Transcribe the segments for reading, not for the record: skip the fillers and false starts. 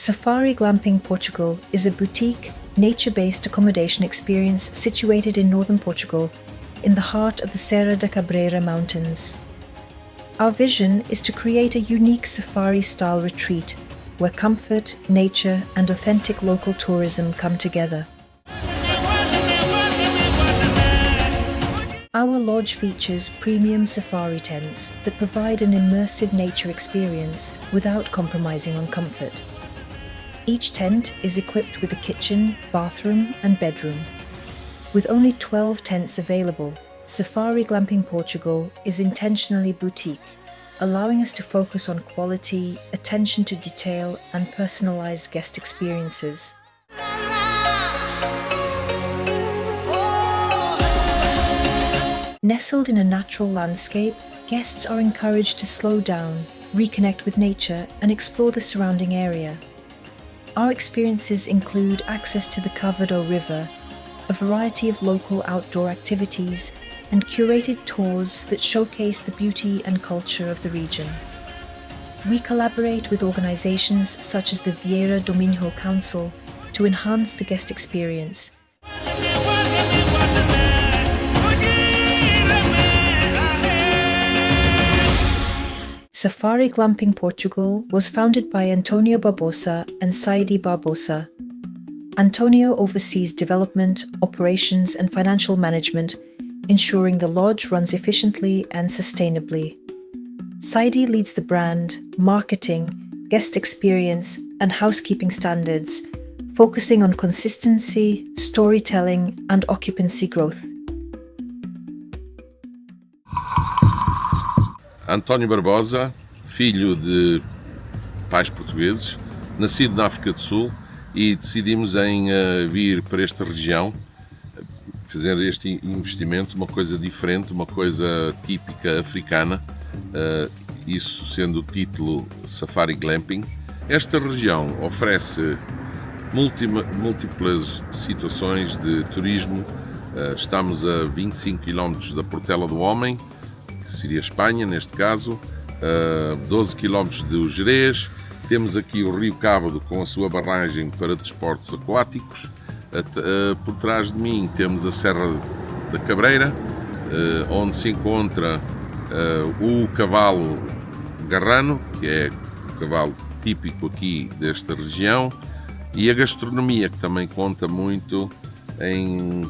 Safari Glamping Portugal is a boutique, nature-based accommodation experience situated in Northern Portugal, in the heart of the Serra da Cabreira Mountains. Our vision is to create a unique safari-style retreat where comfort, nature, and authentic local tourism come together. Our lodge features premium safari tents that provide an immersive nature experience without compromising on comfort. Each tent is equipped with a kitchen, bathroom, and bedroom. With only 12 tents available, Safari Glamping Portugal is intentionally boutique, allowing us to focus on quality, attention to detail, and personalised guest experiences. Nestled in a natural landscape, guests are encouraged to slow down, reconnect with nature, and explore the surrounding area. Our experiences include access to the Cavado River, a variety of local outdoor activities, and curated tours that showcase the beauty and culture of the region. We collaborate with organisations such as the Vieira do Minho Council to enhance the guest experience. Safari Glamping Portugal was founded by Antonio Barbosa and Saydi Barbosa. Antonio oversees development, operations, and financial management, ensuring the lodge runs efficiently and sustainably. Saydi leads the brand, marketing, guest experience, and housekeeping standards, focusing on consistency, storytelling, and occupancy growth. António Barbosa, filho de pais portugueses, nascido na África do Sul, e decidimos em vir para esta região, fazer este investimento, uma coisa diferente, uma coisa típica africana, isso sendo o título Safari Glamping. Esta região oferece múltiplas situações de turismo. Estamos a 25 km da Portela do Homem, que seria Espanha neste caso, 12 km do Gerês. Temos aqui o Rio Cávado com a sua barragem para desportos aquáticos. Por trás de mim temos a Serra da Cabreira, onde se encontra o cavalo garrano, que é o cavalo típico aqui desta região, e a gastronomia, que também conta muito em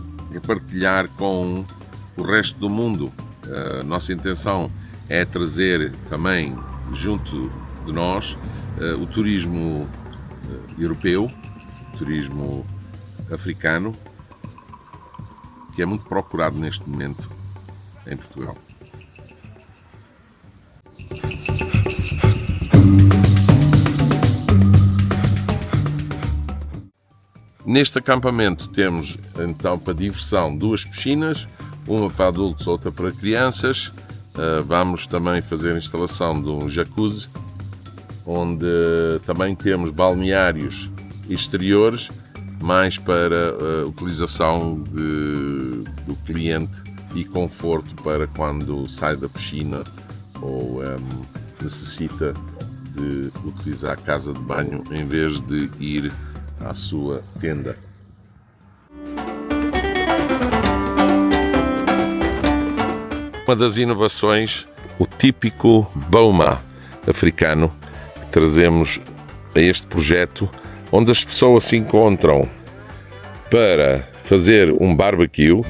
partilhar com o resto do mundo. A nossa intenção é trazer também junto de nós o turismo europeu, o turismo africano, que é muito procurado neste momento em Portugal. Neste acampamento temos então para diversão 2 piscinas, uma para adultos, outra para crianças. Vamos também fazer a instalação de um jacuzzi, onde também temos balneários exteriores, mais para utilização do cliente e conforto para quando sai da piscina ou necessita de utilizar a casa de banho em vez de ir à sua tenda. Uma das inovações, o típico boma africano, que trazemos a este projeto, onde as pessoas se encontram para fazer um barbecue.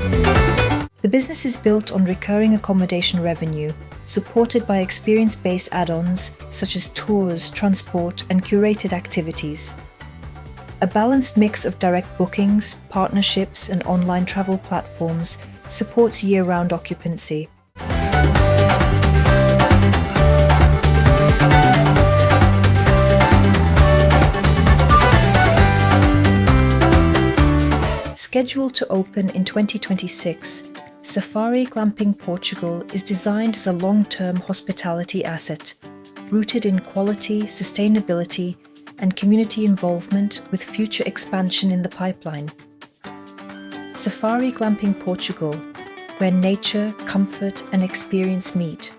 The business is built on recurring accommodation revenue, supported by experience-based add-ons such as tours, transport, and curated activities. A balanced mix of direct bookings, partnerships, and online travel platforms supports year-round occupancy. Scheduled to open in 2026, Safari Glamping Portugal is designed as a long-term hospitality asset, rooted in quality, sustainability, and community involvement with future expansion in the pipeline. Safari Glamping Portugal, where nature, comfort, and experience meet.